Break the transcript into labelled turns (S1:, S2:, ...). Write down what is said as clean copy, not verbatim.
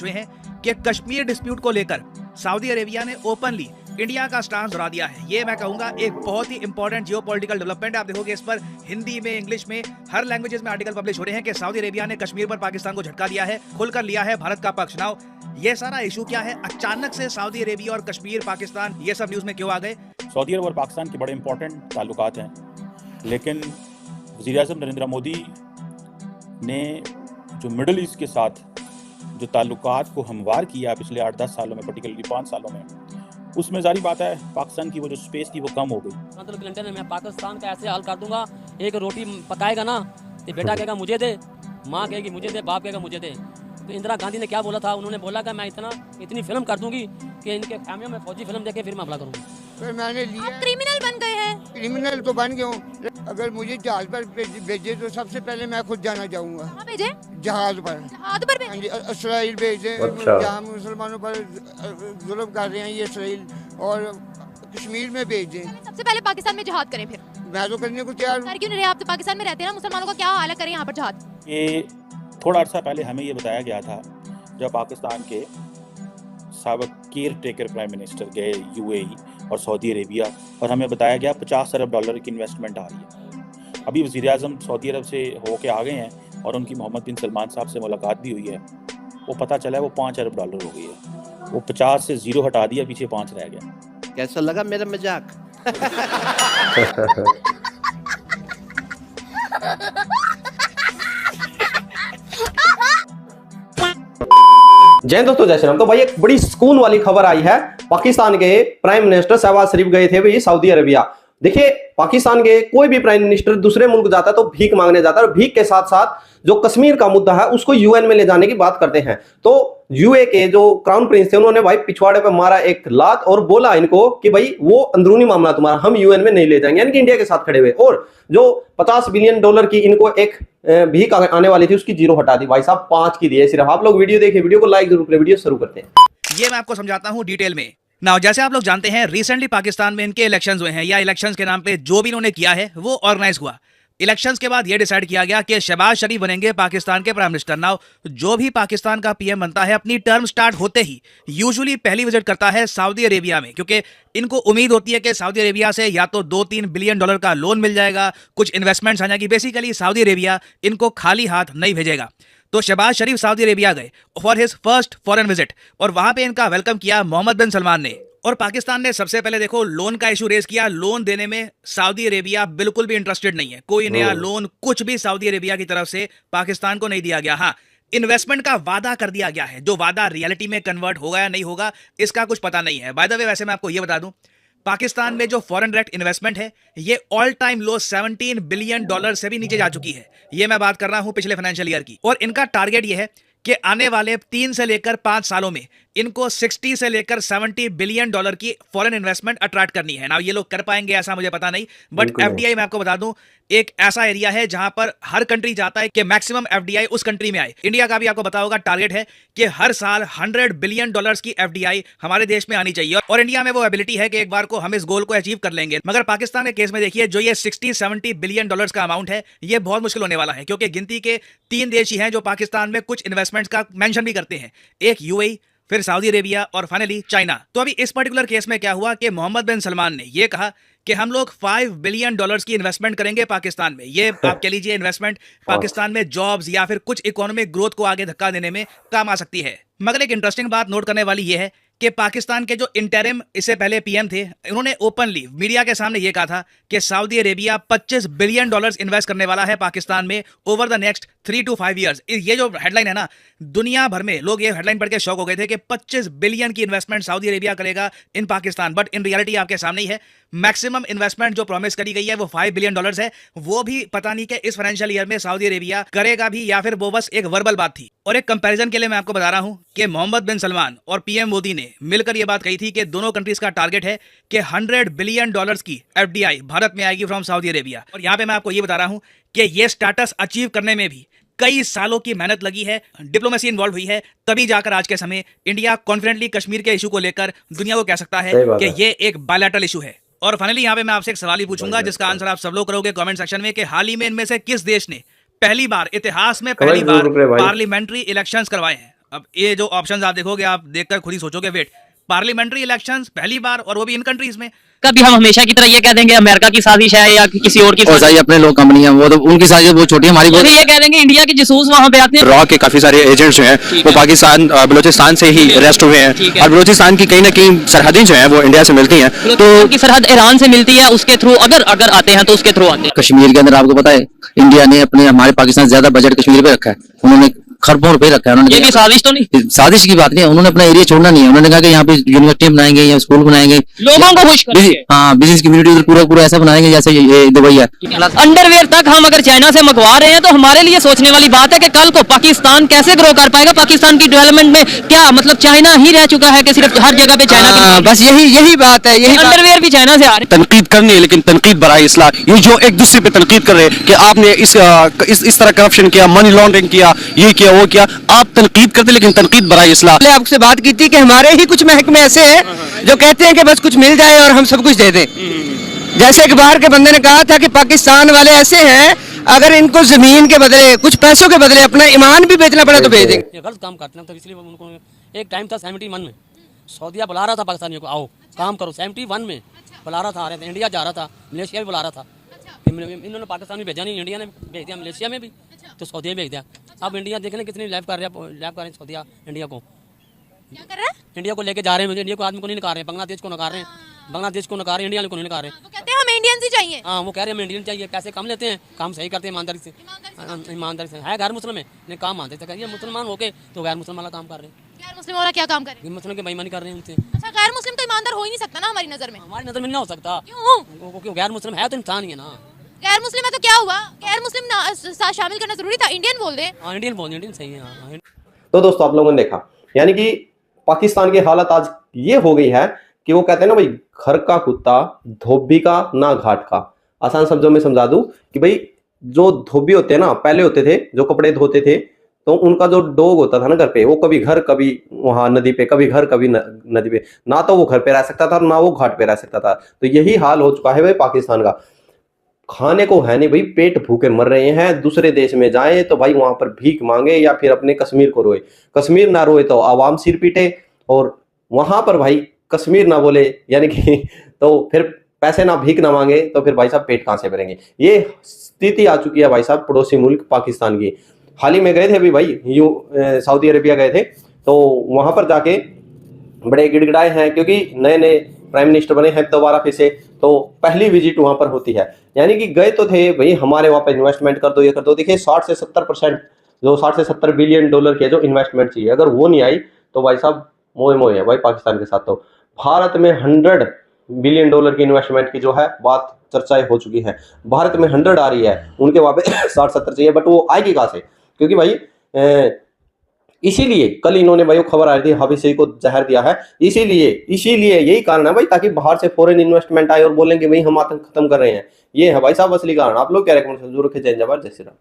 S1: हुए हैं कि कश्मीर डिस्प्यूट को लेकर सऊदी अरेबिया ने ओपनली इंडिया का स्टांस दोहरा दिया है। ये मैं कहूंगा एक बहुत ही इंपॉर्टेंट जियोपॉलिटिकल डेवलपमेंट है। आप देखोगे इस पर हिंदी में, इंग्लिश में, हर लैंग्वेजेस में आर्टिकल पब्लिश हो रहे हैं कि सऊदी अरेबिया ने कश्मीर पर पाकिस्तान को झटका दिया है, खुलकर लिया है भारत का पक्ष। नाउ ये सारा इशू क्या है, अचानक से सऊदी अरेबिया और कश्मीर, पाकिस्तान ये सब न्यूज में क्यों आ गए?
S2: सऊदी अरब और पाकिस्तान के बड़े इंपॉर्टेंट ताल्लुकात हैं, लेकिन वज़ीर-ए-आज़म नरेंद्र मोदी ने जो मिडल ईस्ट के साथ जो ताल्लुकात को हमवार किया पिछले 8-10 सालों में, पर्टिकुलरली 5 सालों में, उसमें जारी बात है पाकिस्तान की वो जो स्पेस थी वो कम हो गई।
S3: बिल क्लिंटन ने मैं पाकिस्तान का ऐसे हाल कर दूंगा, एक रोटी पकाएगा ना तो बेटा कहेगा मुझे दे, माँ कहेगी मुझे दे, बाप कहेगा मुझे दे। तो इंदिरा गांधी ने क्या बोला था? उन्होंने बोला कि मैं इतनी फिल्म कर दूंगी कि इनके फैमिली में फौजी फिल्म देखे फिर मैं हमला करूंगी।
S4: फिर मैंने लिया,
S5: क्रिमिनल बन गए हैं।
S4: क्रिमिनल तो बन गया हूँ। अगर मुझे जहाज पर भेजे तो सबसे पहले मैं खुद जाना चाहूँगा।
S5: कहाँ भेजे?
S4: जहाज पर।
S5: जहाज पर
S4: हाँ जी, इसराइल भेजे।
S6: अच्छा।
S4: जहाँ मुसलमानों पर जुल्म कर रहे हैं ये इसराइल, और कश्मीर में भेज दें।
S5: सबसे पहले पाकिस्तान में जहाद करें, फिर
S4: मैं तो करने को तैयार हूँ।
S5: सर क्यों नहीं रहे? आप तो पाकिस्तान में रहते हैं ना, मुसलमानों का क्या हाल है, करें यहाँ पर जहाद।
S2: ये थोड़ा अर्सा पहले हमें ये बताया गया था जब पाकिस्तान के साबिक केयर टेकर प्राइम मिनिस्टर गए यूएई और सऊदी अरेबिया, और हमें बताया गया $50 अरब की इन्वेस्टमेंट आ रही है। अभी वज़ीर-ए-आज़म सऊदी अरब से होके आ गए हैं और उनकी मोहम्मद बिन सलमान साहब से मुलाकात भी हुई है। वो पता चला है वो $5 अरब हो गई है। वो 50 से 0 हटा दिया, पीछे 5 रह गया।
S6: कैसा लगा मेरा मजाक?
S7: जय दोस्तों, जय श्री राम। तो भाई एक बड़ी सुकून वाली खबर आई है। पाकिस्तान के प्राइम मिनिस्टर शहबाज शरीफ गए थे भाई सऊदी अरेबिया। देखिए, पाकिस्तान के कोई भी प्राइम मिनिस्टर दूसरे मुल्क जाता है तो भीख मांगने जाता है, और भीख के साथ साथ जो कश्मीर का मुद्दा है उसको यूएन में ले जाने की बात करते हैं। तो यूए के जो क्राउन प्रिंस थे उन्होंने भाई पिछवाड़े पे मारा एक लात और बोला इनको कि भाई वो अंदरूनी मामला तुम्हारा, हम यूएन में नहीं ले जाएंगे, यानी कि इंडिया के साथ खड़े हुए। और जो $50 बिलियन की इनको एक भीख आने वाली थी उसकी 0 हटा दी। भाई साहब 5 की दिए सिर्फ। आप लोग वीडियो देखिए, वीडियो को लाइक जरूर करें। वीडियो शुरू करते हैं।
S1: ये मैं आपको समझाता हूँ डिटेल में। नाउ जैसे आप लोग जानते हैं रिसेंटली पाकिस्तान में इनके इलेक्शंस हुए हैं, या इलेक्शंस के नाम पे जो भी इन्होंने किया है वो ऑर्गेनाइज हुआ। इलेक्शंस के बाद ये डिसाइड किया गया कि शहबाज शरीफ बनेंगे पाकिस्तान के प्राइम मिनिस्टर। नाउ जो भी पाकिस्तान का पीएम बनता है अपनी टर्म स्टार्ट होते ही यूजुअली पहली विजिट करता है सऊदी अरेबिया में, क्योंकि इनको उम्मीद होती है कि सऊदी अरेबिया से या तो $2-3 बिलियन का लोन मिल जाएगा, कुछ इन्वेस्टमेंट्स आ जाएगी। बेसिकली सऊदी अरेबिया इनको खाली हाथ नहीं भेजेगा। तो शहबाज शरीफ सऊदी अरेबिया गए for his first foreign visit, और वहां पे इनका वेलकम किया मोहम्मद बिन सलमान ने। और पाकिस्तान ने सबसे पहले देखो लोन का इशू रेज किया। लोन देने में सऊदी अरेबिया बिल्कुल भी इंटरेस्टेड नहीं है। कोई नया लोन कुछ भी सऊदी अरेबिया की तरफ से पाकिस्तान को नहीं दिया गया। हाँ, इन्वेस्टमेंट का वादा कर दिया गया है, जो वादा रियलिटी में कन्वर्ट होगा या नहीं होगा इसका कुछ पता नहीं है। बाय द वे, वैसे मैं आपको ये बता दूं, पाकिस्तान में जो फॉरेन डायरेक्ट इन्वेस्टमेंट है ये ऑल टाइम लो $17 बिलियन से भी नीचे जा चुकी है। ये मैं बात कर रहा हूं पिछले फाइनेंशियल ईयर की। और इनका टारगेट ये है कि आने वाले 3 से लेकर 5 सालों में इनको 60 से लेकर $70 बिलियन की फॉरेन इन्वेस्टमेंट अट्रैक्ट करनी है। ना ये लोग कर पाएंगे ऐसा मुझे पता नहीं, बट एफडीआई मैं आपको बता दूं एक ऐसा एरिया है जहां पर हर कंट्री चाहता है कि मैक्सिमम एफडीआई उस कंट्री में आए। इंडिया का भी आपको पता होगा टारगेट है कि हर साल $100 बिलियन की एफडीआई हमारे देश में आनी चाहिए, और इंडिया में वो एबिलिटी है कि एक बार को हम इस गोल को अचीव कर लेंगे। मगर पाकिस्तान के केस में देखिए, जो ये $60-70 बिलियन का अमाउंट है ये बहुत मुश्किल होने वाला है, क्योंकि गिनती के 3 देश ही हैं जो पाकिस्तान में कुछ इन्वेस्टमेंट्स का मेंशन भी करते हैं। एक यूएई, फिर सऊदी अरेबिया और फाइनली चाइना। तो अभी इस पर्टिकुलर केस में क्या हुआ कि मोहम्मद बिन सलमान ने यह कहा कि हम लोग $5 बिलियन की इन्वेस्टमेंट करेंगे पाकिस्तान में। ये आप कह लीजिए इन्वेस्टमेंट पाकिस्तान में जॉब्स या फिर कुछ इकोनॉमिक ग्रोथ को आगे धक्का देने में काम आ सकती है। मगर एक इंटरेस्टिंग बात नोट करने वाली यह है कि पाकिस्तान के जो इंटरिम इससे पहले पीएम थे, उन्होंने ओपनली मीडिया के सामने यह कहा था कि सऊदी अरेबिया $25 बिलियन इन्वेस्ट करने वाला है पाकिस्तान में over the next 3 to 5 years. ये जो हेडलाइन है ना, दुनिया भर में लोग ये हेडलाइन पढ़ के शॉक हो गए थे कि 25 बिलियन की इन्वेस्टमेंट सऊदी अरेबिया करेगा इन पाकिस्तान। बट इन रियलिटी आपके सामने ही है, मैक्सिमम इन्वेस्टमेंट जो प्रॉमिस करी गई है वो $5 बिलियन है। वो भी पता नहीं कि इस फाइनेंशियल ईयर में सऊदी अरेबिया करेगा भी या फिर वो बस एक वर्बल बात थी। और एक कंपैरिजन के लिए मैं आपको बता रहा हूं कि मोहम्मद बिन सलमान और पीएम मोदी ने मिलकर यह बात कही थी कि दोनों कंट्रीज का टारगेट है कि $100 बिलियन की एफडीआई भारत में आएगी फ्रॉम सऊदी अरेबिया। और यहां पे मैं आपको ये बता रहा हूं कि ये स्टेटस अचीव करने में भी कई सालों की मेहनत लगी है, डिप्लोमेसी इन्वॉल्व हुई है, तभी जाकर आज के समय इंडिया कॉन्फिडेंटली कश्मीर के इशू को लेकर दुनिया को कह सकता है कि ये एक बायलैटरल इशू है। और फाइनली यहाँ पे मैं आपसे एक सवाल ही पूछूंगा जिसका आंसर आप सब लोग करोगे कमेंट सेक्शन में, कि हाल ही में इनमें से किस देश ने पहली बार इतिहास में पहली बार पार्लियामेंट्री इलेक्शंस करवाए हैं? अब ये जो ऑप्शंस आप देखोगे, आप देखकर खुद ही सोचोगे, वेट, पार्लियामेंट्री इलेक्शंस पहली बार और वो भी इन कंट्रीज में।
S6: कभी हम हमेशा की तरह ये कह देंगे अमेरिका की साजिश है या किसी और की
S8: और सारी अपने लोग कंपनियां, वो तो उनकी साजिश वो छोटी है, हमारी
S6: या फिर ये कह देंगे इंडिया के जासूस वहां पे आते हैं।
S8: रॉ के काफी सारे एजेंट्स जो हैं वो पाकिस्तान बलूचिस्तान से ही अरेस्ट हुए हैं, और बलूचिस्तान की कहीं ना कहीं सरहदें जो हैं वो इंडिया से मिलती हैं,
S6: तो की सरहद ईरान से मिलती है, उसके थ्रू अगर आते हैं तो उसके थ्रू आते हैं।
S8: कश्मीर के अंदर आपको पता है इंडिया ने अपने हमारे पाकिस्तान से ज्यादा बजट कश्मीर पे रखा है, उन्होंने खरबों रुपए रखा है।
S6: ये
S8: उन्होंने
S6: भी साजिश तो नहीं,
S8: साजिश की बात नहीं है, उन्होंने अपना एरिया छोड़ना नहीं है। उन्होंने कहा कि यहाँ पे यूनिवर्सिटी बनाएंगे या स्कूल बनाएंगे,
S6: लोगों को खुश करेंगे।
S8: हाँ, बिजनेस कम्युनिटी उधर पूरा पूरा ऐसा बनाएंगे जैसे ये दुबई है।
S6: अंडरवेयर तक हम अगर चाइना से मंगवा रहे हैं तो हमारे लिए सोचने वाली बात है कि कल को पाकिस्तान कैसे ग्रो कर पाएगा। पाकिस्तान की डेवलपमेंट में क्या मतलब चाइना ही रह चुका है कि सिर्फ हर जगह पे चाइना,
S8: बस यही बात है, यही
S6: अंडरवेयर भी चाइना से आ रहे हैं।
S8: तनकीद करनी है, लेकिन तनकीद बराए इस्लाह। ये जो एक दूसरे पे तनकीद कर रहे हैं कि आपने इस तरह करप्शन किया, मनी लॉन्ड्रिंग किया, ये किया वो किया, आप तनकीद करते लेकिन तनकीद बराए इस्लाह।
S9: पहले आपसे बात की थी कि हमारे ही कुछ महकमे ऐसे हैं जो कहते हैं कि बस कुछ मिल जाए और हम सब कुछ दे दें। जैसे एक बाहर के बंदे ने कहा था कि पाकिस्तान वाले ऐसे हैं, अगर इनको जमीन के बदले कुछ पैसों के बदले अपना ईमान भी बेचना पड़ा तो बेच देंगे।
S3: ये गलत काम करते हैं, तो इसलिए उनको एक टाइम था 71 में सऊदीया बुला रहा था पाकिस्तानियों को, आओ काम करो। 71 में बुला रहा था, आ रहे थे, इंडिया जा रहा था, मलेशिया भी बुला रहा था। इन्होंने पाकिस्तान में भेजा नहीं, इंडिया ने भेज दिया मलेशिया में भी, तो सऊदीया में भेज दिया। अब इंडिया देख लें कितनी लैब कर रहे हैं सऊदीया इंडिया को,
S5: क्या कर रहे हैं?
S3: इंडिया को लेके जा रहे हैं। इंडिया को आदमी को नहीं नकार रहे हैं, बांग्लादेश को नकार रहे हैं, बांग्लादेश को नकार रहे हैं, इंडिया को नहीं नकार रहे हैं।
S5: वो कहते हैं हमें इंडियंस ही चाहिए।
S3: हाँ, वो कह रहे हैं हमें इंडियन चाहिए, पैसे कम लेते हैं, काम सही करते हैं ईमानदारी से। ईमानदारी से है, गैर मुस्लिम है, नहीं काम मानते थे, ये मुसलमान होके तो गैर मुसलमान वाला काम कर रहे हैं।
S5: गैर मुस्लिम वाला क्या काम करे?
S3: ये मुस्लिम की बेईमानी कर रहे हैं उनसे।
S5: अच्छा, गैर मुस्लिम तो ईमानदार हो ही नहीं सकता ना हमारी नजर में।
S3: हमारी नजर में नहीं हो सकता,
S5: क्यों?
S3: क्यों गैर मुस्लिम है तो इंसान ही है ना।
S5: गैर मुस्लिम है तो क्या हुआ? गैर मुस्लिम साथ शामिल करना जरूरी था, इंडियन बोल दे।
S3: हाँ, इंडियन बोल, इंडियन सही है। हाँ,
S7: तो दोस्तों आप लोगों ने देखा, यानी कि पाकिस्तान की हालत आज ये हो गई है कि वो कहते हैं ना भाई, घर का कुत्ता धोबी का ना घाट का। आसान शब्दों में समझा दूं कि भाई जो धोबी होते हैं ना, पहले होते थे जो कपड़े धोते थे, तो उनका जो डॉग होता था ना घर पे, वो कभी घर कभी वहां नदी पे, कभी घर कभी नदी पे, ना तो वो घर पे रह सकता था ना वो घाट पे रह सकता था। तो यही हाल हो चुका है भाई पाकिस्तान का। खाने को है नहीं भाई, पेट भूखे मर रहे हैं। दूसरे देश में जाए तो भाई वहां पर भीख मांगे या फिर अपने कश्मीर को रोए, कश्मीर ना रोए तो आवाम सिर पीटे, और वहां पर भाई कश्मीर ना बोले यानी कि तो फिर पैसे ना भीख ना मांगे तो फिर भाई साहब पेट कहां से भरेंगे। ये स्थिति आ चुकी है भाई साहब पड़ोसी मुल्क पाकिस्तान की। हाल ही में गए थे अभी भाई सऊदी अरेबिया गए थे, तो वहां पर जाके बड़े गिड़गिड़ाए हैं क्योंकि नए नए प्राइम मिनिस्टर बने हैं दोबारा फिर से, तो पहली विजिट वहां पर होती है। यानी कि गए तो थे भाई हमारे वहां पर इन्वेस्टमेंट कर दो, ये कर दो। देखिए 60 से 70% जो 60 से 70 बिलियन डॉलर की जो इन्वेस्टमेंट चाहिए, अगर वो नहीं आई तो भाई साहब मोए है भाई पाकिस्तान के साथ। तो भारत में 100 बिलियन डॉलर की इन्वेस्टमेंट की जो है बात चर्चाएं हो चुकी है। भारत में 100 आ रही है, उनके वहां पे 60-70 चाहिए, बट वो आएगी कहां से? क्योंकि भाई इसीलिए कल इन्होंने भाई वो खबर आ रही थी हबीब को जहर दिया है, इसीलिए यही कारण है भाई, ताकि बाहर से फॉरेन इन्वेस्टमेंट आए और बोलेंगे भाई हम आतंक खत्म कर रहे हैं। ये है भाई साहब असली कारण। आप लोग क्या रेकमेंड जरूर रखें। जय जवाहर, जय श्री राम।